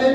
10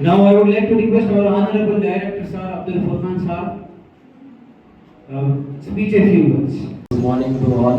Now I would like to request our Honorable Director Sir Abdul Furqan Sir speech a few words. Good morning to all.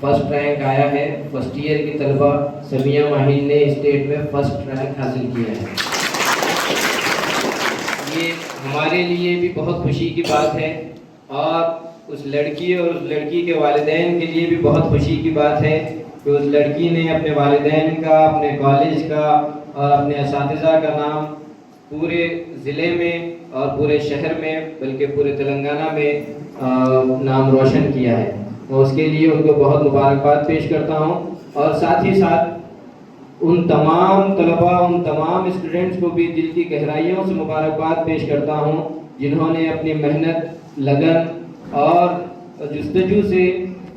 First rank آیا ہے. First year کی طلبہ سمیہ ماہین نے state میں first rank حاصل کیا ہے. یہ ہمارے لیے بھی بہت خوشی کی بات ہے اور اس لڑکی اور اس لڑکی کے والدین کے لیے بھی بہت خوشی کی بات ہے کہ اس لڑکی نے اپنے والدین کا، اپنے کالج کا اور اپنے اساتذہ کا نام پورے ضلع میں اور پورے شہر میں بلکہ پورے تلنگانہ میں نام روشن کیا ہے. میں اس کے لیے ان کو بہت مبارکباد پیش کرتا ہوں اور ساتھ ہی ساتھ ان تمام طلباء، ان تمام اسٹوڈنٹس کو بھی دل کی گہرائیوں سے مبارکباد پیش کرتا ہوں جنہوں نے اپنی محنت، لگن اور جستجو سے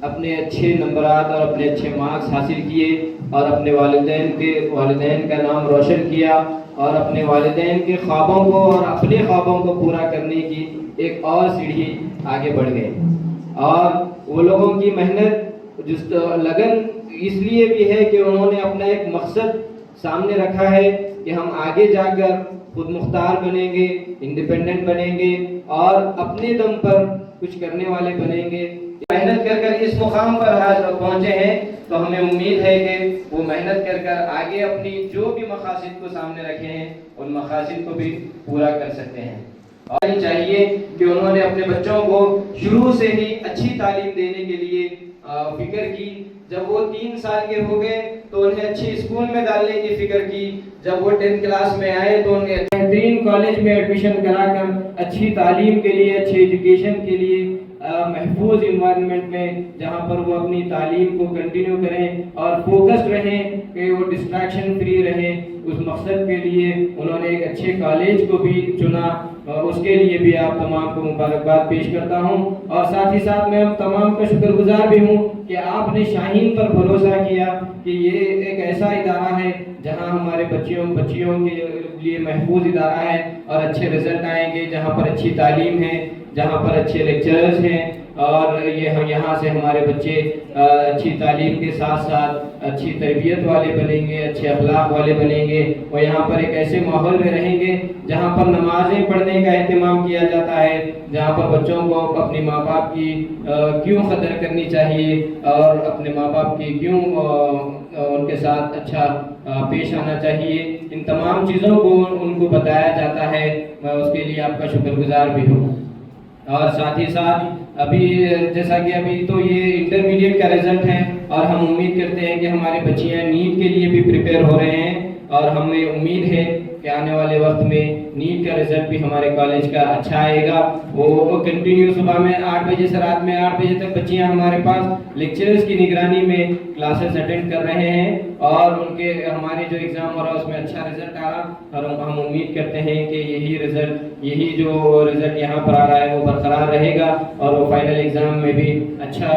اپنے اچھے نمبرات اور اپنے اچھے مارکس حاصل کیے اور اپنے والدین کا نام روشن کیا اور اپنے والدین کے خوابوں کو اور اپنے خوابوں کو پورا کرنے کی ایک اور سیڑھی آگے بڑھ گئے. اور وہ لوگوں کی محنت، لگن اس لیے بھی ہے کہ انہوں نے اپنا ایک مقصد سامنے رکھا ہے کہ ہم آگے جا کر خود مختار بنیں گے، انڈیپینڈنٹ بنیں گے اور اپنے دم پر کچھ کرنے والے بنیں گے. محنت کر اس مقام پر آج پہنچے ہیں تو ہمیں امید ہے کہ وہ محنت کر آگے اپنی جو بھی مقاصد کو سامنے رکھے ہیں ان مقاصد کو بھی پورا کر سکتے ہیں. اور یہ چاہیے کہ انہوں نے اپنے بچوں کو شروع سے ہی اچھی تعلیم دینے کے لیے فکر کی. جب وہ 3 سال کے ہو گئے تو انہیں اچھی اسکول میں ڈالنے کی فکر کی. جب وہ 10th کلاس میں آئے تو انہیں بہترین کالج میں ایڈمیشن کرا کر اچھی تعلیم کے لیے، اچھی ایجوکیشن کے لیے محفوظ انوائرمنٹ میں جہاں پر وہ اپنی تعلیم کو کنٹینیو کریں اور فوکسڈ رہیں کہ وہ ڈسٹریکشن فری رہیں، اس مقصد کے لیے انہوں نے ایک اچھے کالج کو بھی چنا. اس کے لیے بھی آپ تمام کو مبارکباد پیش کرتا ہوں اور ساتھ ہی ساتھ میں تمام کا شکر گزار بھی ہوں کہ آپ نے شاہین پر بھروسہ کیا کہ یہ ایک ایسا ادارہ ہے جہاں ہمارے بچیوں کے لیے محفوظ ادارہ ہے اور اچھے رزلٹ آئیں گے، جہاں پر اچھی تعلیم ہے، جہاں پر اچھے لیکچرز ہیں اور یہاں سے ہمارے بچے اچھی تعلیم کے ساتھ ساتھ اچھی تربیت والے بنیں گے، اچھے اخلاق والے بنیں گے اور یہاں پر ایک ایسے ماحول میں رہیں گے جہاں پر نمازیں پڑھنے کا اہتمام کیا جاتا ہے، جہاں پر بچوں کو اپنے ماں باپ کی کیوں قدر کرنی چاہیے اور اپنے ماں باپ کی کیوں ان کے ساتھ اچھا پیش آنا چاہیے. ان تمام چیزوں کو ان کو بتایا جاتا ہے. میں اس کے لیے آپ کا شکر گزار بھی ہوں. اور ساتھ ہی ساتھ ابھی جیسا کہ ابھی تو یہ انٹرمیڈیٹ کا رزلٹ ہے اور ہم امید کرتے ہیں کہ ہماری بچیاں نیٹ کے لیے بھی پریپیئر ہو رہے ہیں اور ہمیں امید ہے کہ آنے والے وقت میں نیٹ کا رزلٹ بھی ہمارے کالج کا اچھا آئے گا. وہ کنٹینیو صبح میں 8 بجے سے رات میں 8 بجے تک بچیاں ہمارے پاس لیکچرز کی نگرانی میں کلاسز اٹینڈ کر رہے ہیں اور ان کے ہمارے جو ایگزام ہو رہا ہے اس میں اچھا رزلٹ آ رہا اور ہم امید کرتے ہیں کہ یہی جو رزلٹ یہاں پر آ رہا ہے وہ برقرار رہے گا اور وہ فائنل ایگزام میں بھی اچھا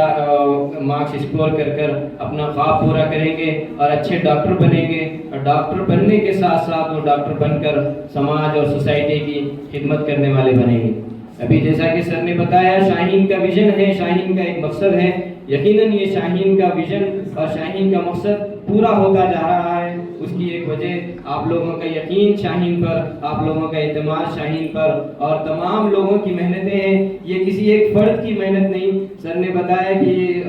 مارکس اسکور کر اپنا خواب پورا کریں گے اور اچھے ڈاکٹر بنیں گے. اور ڈاکٹر بننے کے ساتھ ساتھ وہ ڈاکٹر بن کر سماج اور سوسائٹی کی خدمت کرنے والے بنیں گے. ابھی جیسا کہ سر نے بتایا شاہین کا ویژن ہے، شاہین کا ایک مقصد ہے. یقیناً یہ شاہین کا ویژن اور شاہین کا مقصد پورا ہوتا جا رہا ہے. اس کی ایک وجہ آپ لوگوں کا یقین شاہین پر، آپ لوگوں کا اعتماد شاہین پر اور تمام لوگوں کی محنتیں ہیں. یہ کسی ایک فرد کی محنت نہیں. سر نے بتایا کہ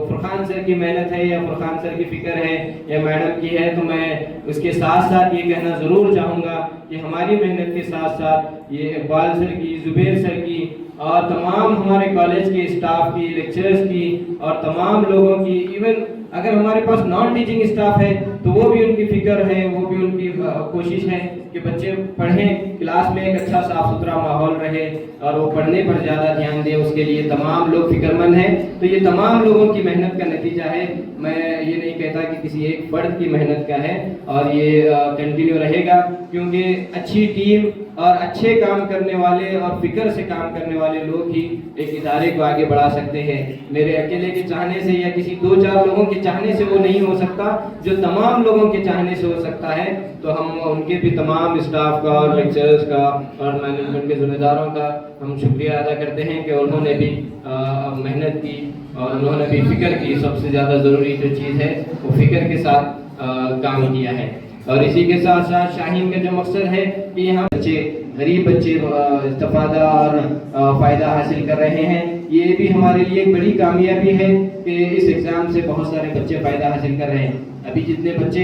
فرقان سر کی محنت ہے یا فرقان سر کی فکر ہے یا میڈم کی ہے، تو میں اس کے ساتھ ساتھ یہ کہنا ضرور چاہوں گا کہ ہماری محنت کے ساتھ ساتھ یہ اقبال سر کی، زبیر سر کی اور تمام ہمارے کالج کے اسٹاف کی، لیکچرز کی اور تمام لوگوں کی، ایون اگر ہمارے پاس نان ٹیچنگ اسٹاف ہے تو وہ بھی ان کی فکر ہے، وہ بھی ان کی کوشش ہے کہ بچے پڑھیں، کلاس میں ایک اچھا صاف ستھرا ماحول رہے اور وہ پڑھنے پر زیادہ دھیان دیں. اس کے لیے تمام لوگ فکر مند ہیں. تو یہ تمام لوگوں کی محنت کا نتیجہ ہے. میں یہ نہیں کہتا کہ کسی ایک فرد کی محنت کا ہے اور یہ کنٹینیو رہے گا کیونکہ اچھی ٹیم اور اچھے کام کرنے والے اور فکر سے کام کرنے والے لوگ ہی ایک ادارے کو آگے بڑھا سکتے ہیں. میرے اکیلے کے چاہنے سے یا کسی 2-4 لوگوں کے چاہنے سے وہ نہیں ہو سکتا جو تمام لوگوں کے چاہنے سے ہو سکتا ہے. تو ہم ان کے بھی تمام اسٹاف کا اور لیکچرز کا اور مینجمنٹ کے ذمہ داروں کا ہم شکریہ ادا کرتے ہیں کہ انہوں نے بھی محنت کی اور انہوں نے بھی فکر کی. سب سے زیادہ ضروری جو چیز ہے وہ فکر کے ساتھ کام کیا ہے. اور اسی کے ساتھ ساتھ شاہین کا جو مقصد ہے کہ یہاں بچے، غریب بچے استفادہ اور فائدہ حاصل کر رہے ہیں. یہ بھی ہمارے لیے ایک بڑی کامیابی ہے کہ اس ایگزام سے بہت سارے بچے فائدہ حاصل کر رہے ہیں. ابھی جتنے بچے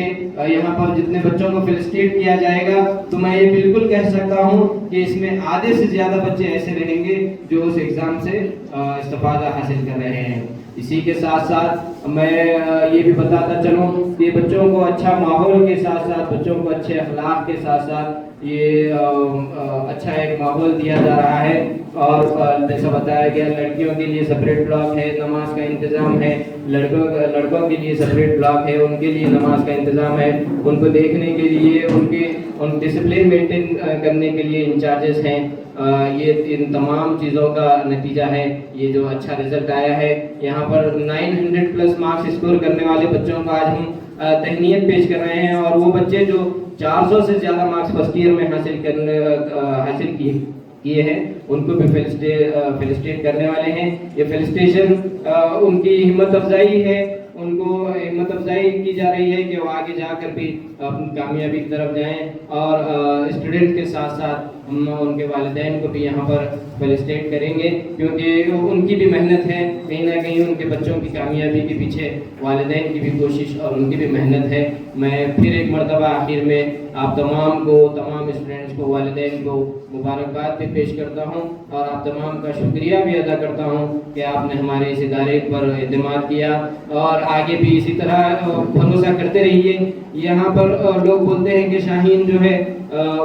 یہاں پر جتنے بچوں کو فیلسٹیٹ کیا جائے گا تو میں یہ بالکل کہہ سکتا ہوں کہ اس میں آدھے سے زیادہ بچے ایسے رہیں گے جو اس ایگزام سے استفادہ حاصل کر رہے ہیں. اسی کے ساتھ ساتھ میں یہ بھی بتاتا چلوں کہ بچوں کو اچھا ماحول کے ساتھ ساتھ بچوں کو اچھے اخلاق کے ساتھ ساتھ یہ اچھا ایک ماحول دیا جا رہا ہے. اور جیسا بتایا گیا لڑکیوں کے لیے سپریٹ بلاک ہے, نماز کا انتظام ہے, لڑکوں کے لیے سپریٹ بلاک ہے, ان کے لیے نماز کا انتظام ہے, ان کو دیکھنے کے لیے ان ڈسپلن مینٹین کرنے کے لیے انچارجز ہیں. یہ ان تمام چیزوں کا نتیجہ ہے یہ جو اچھا رزلٹ آیا ہے. یہاں پر 900+ مارکس اسکور کرنے والے بچوں کا آج ہم تہنیت پیش کر رہے ہیں, اور وہ بچے جو 400 سے زیادہ مارکس فرسٹ ایئر میں حاصل کیے ہیں ان کو بھی فیلسٹیٹ کرنے والے ہیں. یہ فیلسٹیشن ان کی ہمت افزائی ہے, ان کو ہمت افزائی کی جا رہی ہے کہ وہ آگے جا کر بھی اپنی کامیابی کی طرف جائیں. اور اسٹوڈنٹ کے ساتھ ساتھ ہم ان کے والدین کو بھی یہاں پر فیلسٹیٹ کریں گے, کیونکہ ان کی بھی محنت ہے, کہیں نہ کہیں ان کے بچوں کی کامیابی کے پیچھے والدین کی بھی کوشش اور ان کی بھی محنت ہے. میں پھر ایک مرتبہ آخر میں آپ تمام کو, تمام اسٹوڈنٹس کو, والدین کو مبارکباد بھی پیش کرتا ہوں اور آپ تمام کا شکریہ بھی ادا کرتا ہوں کہ آپ نے ہمارے اس ادارے پر اعتماد کیا, اور آگے بھی اسی طرح بھروسہ کرتے رہیے. یہاں پر لوگ بولتے ہیں کہ شاہین جو ہے,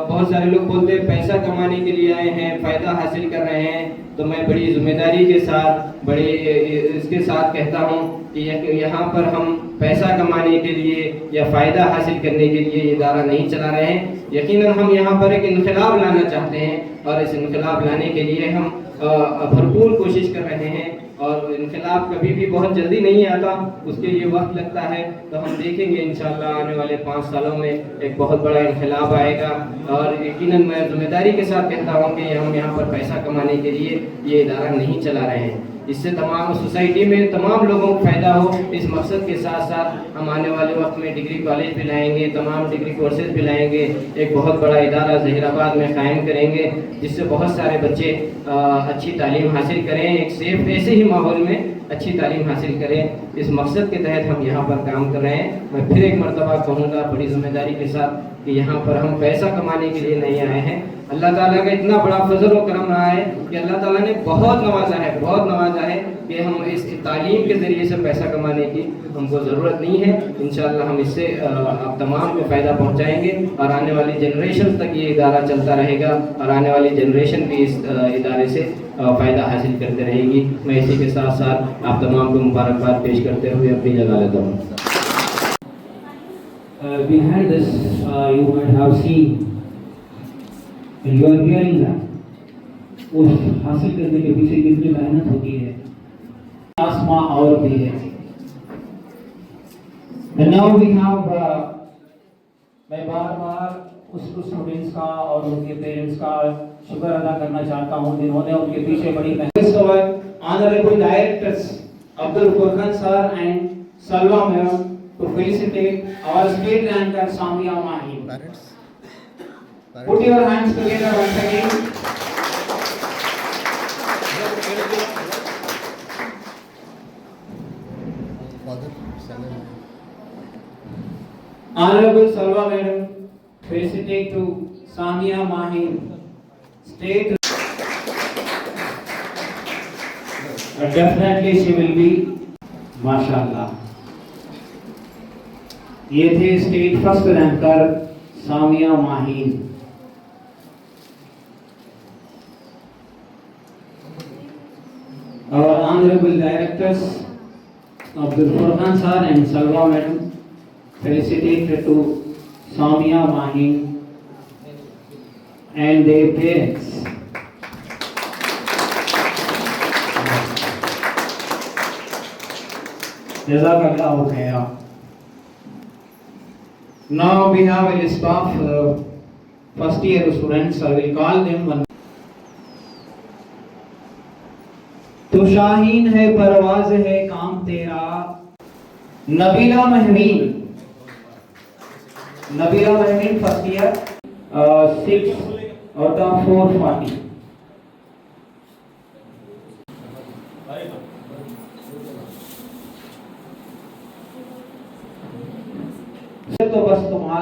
بہت سارے لوگ بولتے ہیں پیسہ کمانے کے لیے آئے ہیں, فائدہ حاصل کر رہے ہیں. تو میں بڑی ذمہ داری کے ساتھ, بڑے اس کے ساتھ کہتا ہوں کہ یہاں پر ہم پیسہ کمانے کے لیے یا فائدہ حاصل کرنے کے لیے یہ ادارہ نہیں چلا رہے ہیں. یقیناً ہم یہاں پر ایک انقلاب لانا چاہتے ہیں, اور اس انقلاب لانے کے لیے ہم بھرپور کوشش کر رہے ہیں. اور انقلاب کبھی بھی بہت جلدی نہیں آتا, اس کے لیے وقت لگتا ہے. تو ہم دیکھیں گے انشاءاللہ آنے والے 5 سالوں میں ایک بہت بڑا انقلاب آئے گا. اور یقیناً میں ذمہ داری کے ساتھ کہتا ہوں کہ ہم یہاں پر پیسہ کمانے کے لیے یہ ادارہ نہیں چلا رہے ہیں. اس سے تمام سوسائٹی میں تمام لوگوں کو فائدہ ہو, اس مقصد کے ساتھ ساتھ ہم آنے والے وقت میں ڈگری کالج بھی لائیں گے, تمام ڈگری کورسز بھی لائیں گے, ایک بہت بڑا ادارہ ظہیر آباد میں قائم کریں گے جس سے بہت سارے بچے اچھی تعلیم حاصل کریں, ایک سیف ایسے ہی ماحول میں اچھی تعلیم حاصل کریں. اس مقصد کے تحت ہم یہاں پر کام کر رہے ہیں. میں پھر ایک مرتبہ کہوں گا بڑی ذمہ داری کے ساتھ کہ یہاں پر ہم پیسہ کمانے کے لیے نہیں آئے ہیں. اللہ تعالیٰ کا اتنا بڑا فضل و کرم رہا ہے کہ اللہ تعالیٰ نے بہت نوازا ہے کہ ہم اس تعلیم کے ذریعے سے پیسہ کمانے کی ہم کو ضرورت نہیں ہے. انشاءاللہ ہم اس سے آپ تمام کو فائدہ پہنچائیں گے, اور آنے والی جنریشن تک یہ ادارہ چلتا رہے گا, اور آنے والی جنریشن بھی اس ادارے سے فائدہ حاصل کرتے رہے گی. میں اسی کے ساتھ ساتھ آپ تمام کو مبارکباد پیش کرتے ہوئے اپنی جگہ لیتا ہوں. Behind this, you might have seen, and you are hearing that. اس حاصل کرنے کے پیچھے کتنی محنت ہوتی ہے, آسماں اور بھی ہے. And now we have, میں بار بار اس اسٹوڈنٹس کا اور ان کے پیرنٹس کا شکر ادا کرنا چاہتا ہوں جنہوں نے ان کے پیچھے بڑی محنت. Honorable Directors Abdul Furqan sir and Salwa ma'am to felicitate our state ranker Samia Mahin. Put your hands together once again. Honorable Salwa madam, felicitate to Samia Mahin, state. Definitely she will be, mashallah. یہ تھے state first ranker Samia Maheen. Our honorable directors Abdul Furqan sir and Salwa madam felicitate to Samia Mahin and their parents. جزاک اللہ خیر. Now we have a list of first year students. I will call them one. تو شاہین ہے پرواز ہے کام تیرا, Nabila Mehmeen. Nabila Mehmeen first year, 6 out of 440.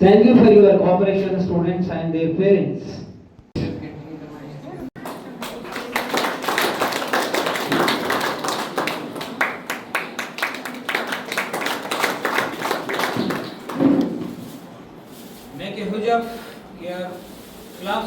Thank you for your cooperation, students and their parents. Make a huge of your class.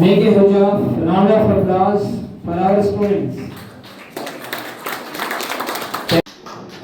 Make a round of applause for our students.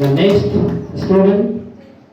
The next student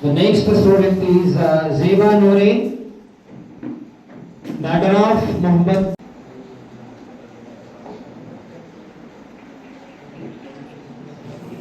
The next student is Zeba Noore, daughter of Muhammad.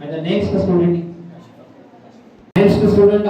And the next student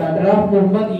daughter of Muhammad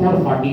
440।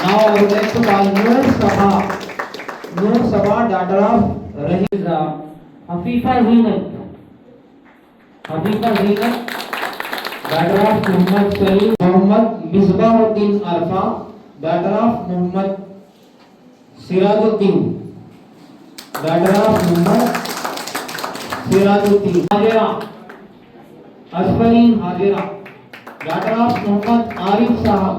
Now I would like to call Noor Sabha. Noor Sabha, daughter of Rahiza. Hafifa Zeenat. Hafifa Zeenat, daughter of Muhammad Salim. Muhammad Misbahuddin Arfa, daughter of Muhammad Sirajuddin. Daughter of Muhammad Sirajuddin. Hajira. Asfarin Hajira, daughter of Muhammad Arif Sahab.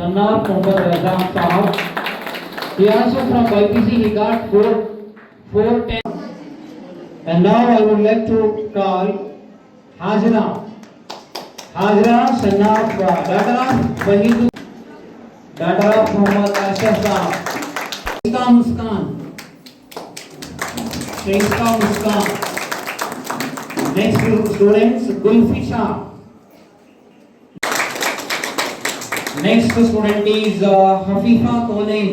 son of Muhammad Razak Sahab. He also from YPC he got 410. And now I would like to call Hajra. Hajra, son of daughter of Wahid, daughter of Muhammad Ashraf Sahab. Muskan. Sheinka Muskan. Next students, Gulfisha. Next student is Hafifa Konain.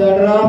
daughter of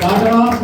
daughter of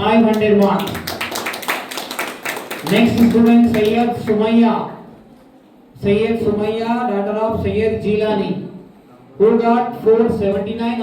500 marks. Next student Sayyid Sumayya daughter of Sayyid Jilani who got 479.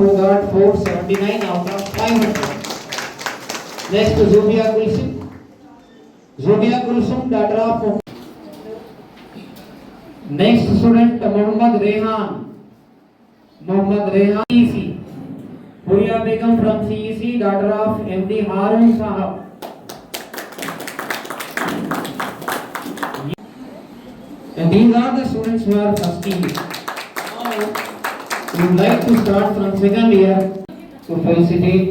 who got 479 out of 500. Next Zubia Kulsum daughter of. Next student Mohammad Rehan CEC. Huria Begum from CEC daughter of MD Harun Sahab. And these are the students who are first year. We would like to start from second year to felicitate.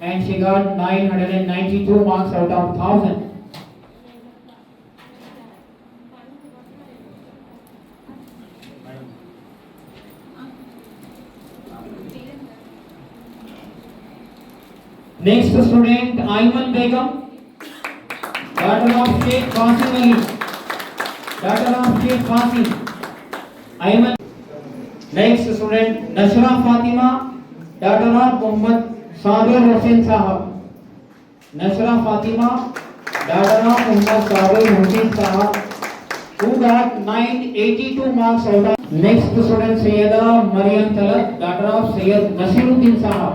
And she got 992 marks out of 1000. Next student Ayman Begum daughter of Sheikh Qasim Ayman. Next student Nashra Fatima daughter of Muhammad Sabir Hussain Sahab. Nashra Fatima daughter of Muhammad Sabir Hussain Sahab who got 982 marks out of. Next student Sayyida Maryam Talat daughter of Sayyid Nasiruddin Sahab.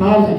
1000.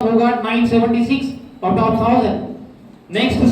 who got 976 out of 1000. Next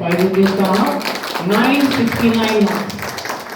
969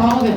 1000.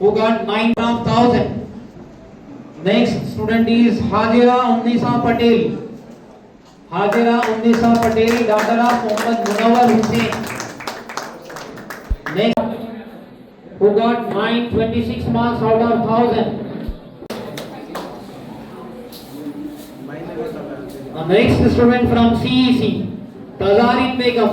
who got 9,000. Next student is Hajira Unnisa Patel daughter of Muhammad Munawwar Hussain. Next who got 926 marks out of 1000. Next student from CEC Tazarin Begum.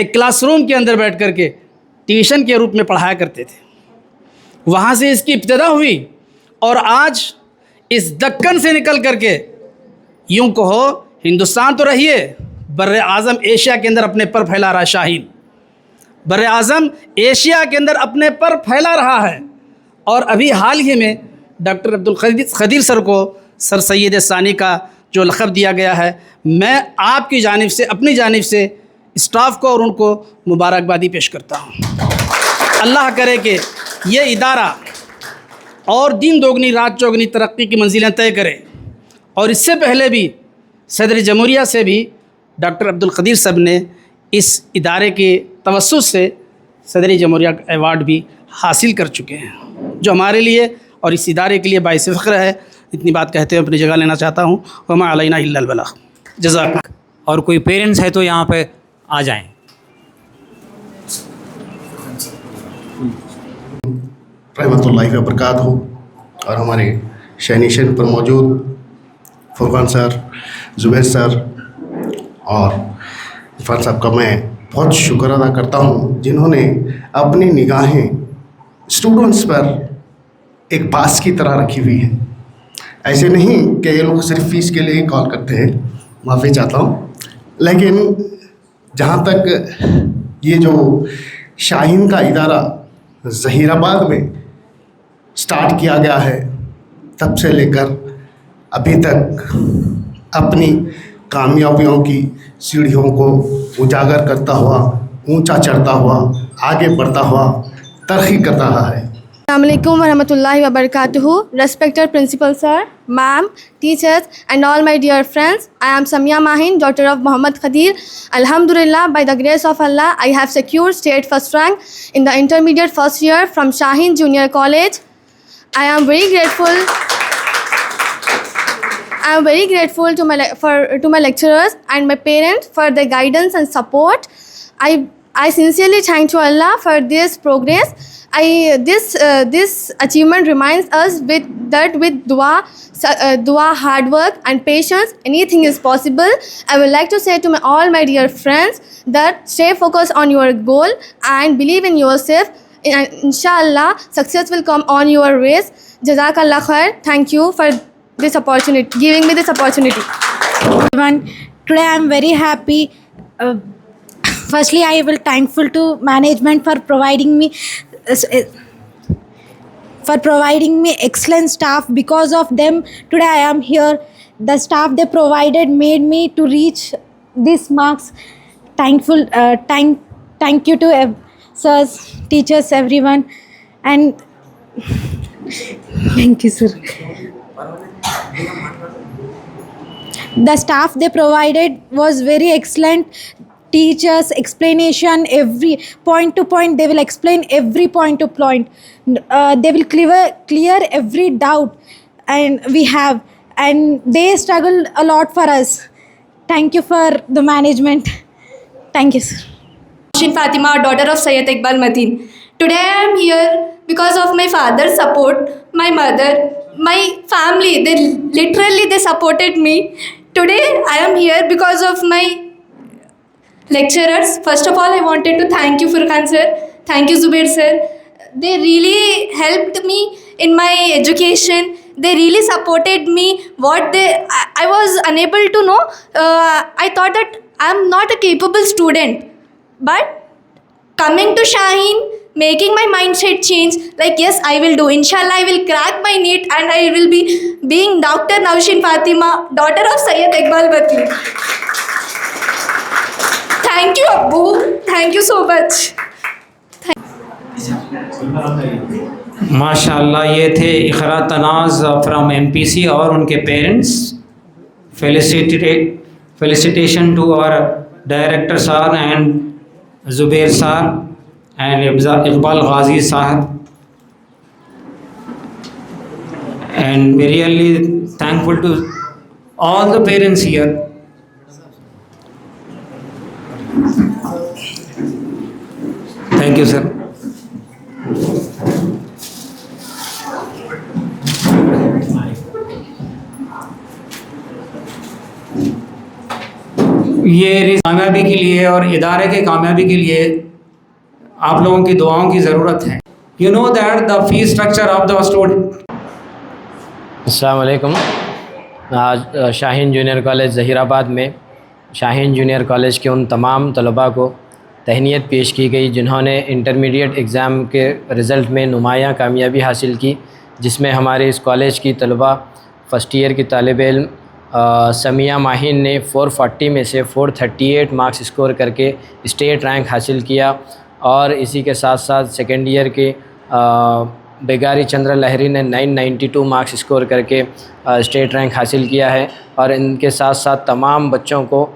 ایک class room کے اندر بیٹھ کر کے tuition کے روپ میں پڑھایا کرتے تھے. وہاں سے اس کی ابتدا ہوئی اور آج اس دکن سے نکل کر کے یوں کہو ہندوستان تو رہیے بر اعظم ایشیا کے اندر اپنے پر پھیلا رہا ہے. شاہین بر اعظم ایشیا کے اندر اپنے پر پھیلا رہا ہے. اور ابھی حال ہی میں ڈاکٹر عبدالقدیر سر کو سر سید ثانی کا جو لقب دیا گیا ہے، میں آپ کی جانب سے، اپنی جانب سے اسٹاف کو اور ان کو مبارکبادی پیش کرتا ہوں. اللہ کرے کہ یہ ادارہ اور دن دوگنی رات چوگنی ترقی کی منزلیں طے کرے. اور اس سے پہلے بھی صدر جمہوریہ سے بھی ڈاکٹر عبدالقدیر صاحب نے اس ادارے کے توسط سے صدر جمہوریہ کا ایوارڈ بھی حاصل کر چکے ہیں، جو ہمارے لیے اور اس ادارے کے لیے باعث فخر ہے. اتنی بات کہتے ہوئے اپنی جگہ لینا چاہتا ہوں. وما علینا الا البلاغ. جزاک. اور کوئی پیرنٹس ہے تو یہاں پہ آ جائیں. رحمۃ اللہ وبرکاتہ. اور ہمارے شہنشین پر موجود فرقان سر، زبیر سر اور عرفان صاحب کا میں بہت شکر ادا کرتا ہوں، جنہوں نے اپنی نگاہیں اسٹوڈنٹس پر ایک باس کی طرح رکھی ہوئی ہیں. ایسے نہیں کہ یہ لوگ صرف فیس کے لیے ہی کال کرتے ہیں، معافی چاہتا ہوں، لیکن جہاں تک یہ جو شاہین کا ادارہ ظہیر آباد میں سٹارٹ کیا گیا ہے، تب سے لے کر ابھی تک اپنی کامیابیوں کی سیڑھیوں کو اجاگر کرتا ہوا، اونچا چڑھتا ہوا، آگے بڑھتا ہوا ترقی کر رہا ہے. السلام علیکم ورحمۃ اللہ وبرکاتہ. Respected Principal Sir, Ma'am, teachers and all my dear friends, I am Samia Mahin, daughter of Muhammad Khadir. Alhamdulillah, by the grace of Allah, I have secured state first rank in the intermediate first year from Shaheen Junior College. I am very grateful to my lecturers and my parents for their guidance and support. I sincerely thank to Allah for this progress. This achievement reminds us with dua, hard work and patience, anything is possible. I would like to say to all my dear friends that stay focused on your goal and believe in yourself. Inshallah, success will come on your race. Jazakallah khair. Thank you for this opportunity, giving me this opportunity. Today I am very happy. Firstly, I will thankful to management for providing me excellent staff. Because of them, today I am here. The staff they provided made me to reach these marks. Thank you to sirs, teachers, everyone, and thank you, sir. The staff they provided was very excellent. Teachers explanation, every point to point they will explain every point to point. They will clear every doubt and we have, and they struggled a lot for us. Thank you for the management. Thank you, sir. Shin Fatima, daughter of Sayyid Iqbal Mateen. Today I am here because of my father's support, my mother, my family. They supported me. Today I am here because of my lecturers. First of all, I wanted to thank you, Furqan sir. Thank you, Zubair sir. They really helped me in my education. They really supported me. I was unable to know. I thought that I am not a capable student. But coming to Shaheen, making my mindset change, like yes, I will do. Inshallah, I will crack my NEET and I will be being Dr. Naushin Fatima, daughter of Sayyid Iqbal Mateen. Thank you, Abbu. Thank you so much. ماشاءاللہ یہ تھے اقرا تناز from MPC اور ان کے parents. فیلیسیٹیشن to our director صاحب and زبیر صاحب and Iqbal غازی صاحب, and we really thankful to all the parents here. Thank you, sir. یہ کامیابی کے لیے اور ادارے کے کامیابی کے لیے آپ لوگوں کی دعاؤں کی ضرورت ہے. You know that the fee structure of the student. السلام علیکم. آج شاہین جونیئر کالج ظہیر آباد میں شاہین جونیئر کالج کے ان تمام طلباء کو تہنیت پیش کی گئی جنہوں نے انٹرمیڈیٹ ایگزام کے رزلٹ میں نمایاں کامیابی حاصل کی، جس میں ہمارے اس کالج کی طلباء فرسٹ ایئر کی طالب علم سمیہ ماہین نے 440 میں سے 438 مارکس اسکور کر کے اسٹیٹ رینک حاصل کیا، اور اسی کے ساتھ ساتھ سیکنڈ ایئر کے بیگاری چندر لہری نے 992 مارکس اسکور کر کے اسٹیٹ رینک حاصل کیا ہے. اور ان کے ساتھ ساتھ تمام بچوں کو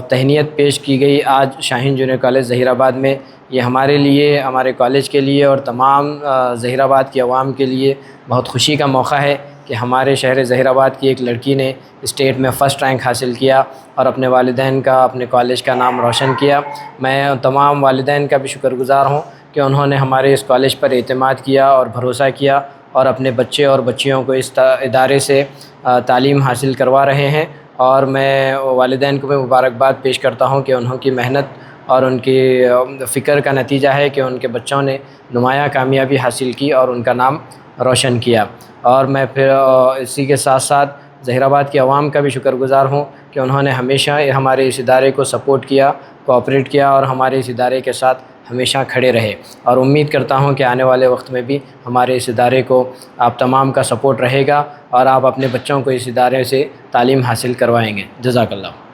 تہنیت پیش کی گئی آج شاہین جونیئر کالج ظہیر آباد میں. یہ ہمارے لیے، ہمارے کالج کے لیے اور تمام ظہیر آباد کی عوام کے لیے بہت خوشی کا موقع ہے کہ ہمارے شہر ظہیر آباد کی ایک لڑکی نے اسٹیٹ میں فرسٹ رینک حاصل کیا اور اپنے والدین کا، اپنے کالج کا نام روشن کیا. میں تمام والدین کا بھی شکر گزار ہوں کہ انہوں نے ہمارے اس کالج پر اعتماد کیا اور بھروسہ کیا اور اپنے بچے اور بچیوں کو اس ادارے سے تعلیم حاصل کروا رہے ہیں. اور میں والدین کو بھی مبارکباد پیش کرتا ہوں کہ انہوں کی محنت اور ان کی فکر کا نتیجہ ہے کہ ان کے بچوں نے نمایاں کامیابی حاصل کی اور ان کا نام روشن کیا. اور میں پھر اسی کے ساتھ ساتھ ظہیر آباد کی عوام کا بھی شکر گزار ہوں کہ انہوں نے ہمیشہ ہمارے اس ادارے کو سپورٹ کیا، کوآپریٹ کیا اور ہمارے اس ادارے کے ساتھ ہمیشہ کھڑے رہے. اور امید کرتا ہوں کہ آنے والے وقت میں بھی ہمارے اس ادارے کو آپ تمام کا سپورٹ رہے گا اور آپ اپنے بچوں کو اس ادارے سے تعلیم حاصل کروائیں گے. جزاک اللہ.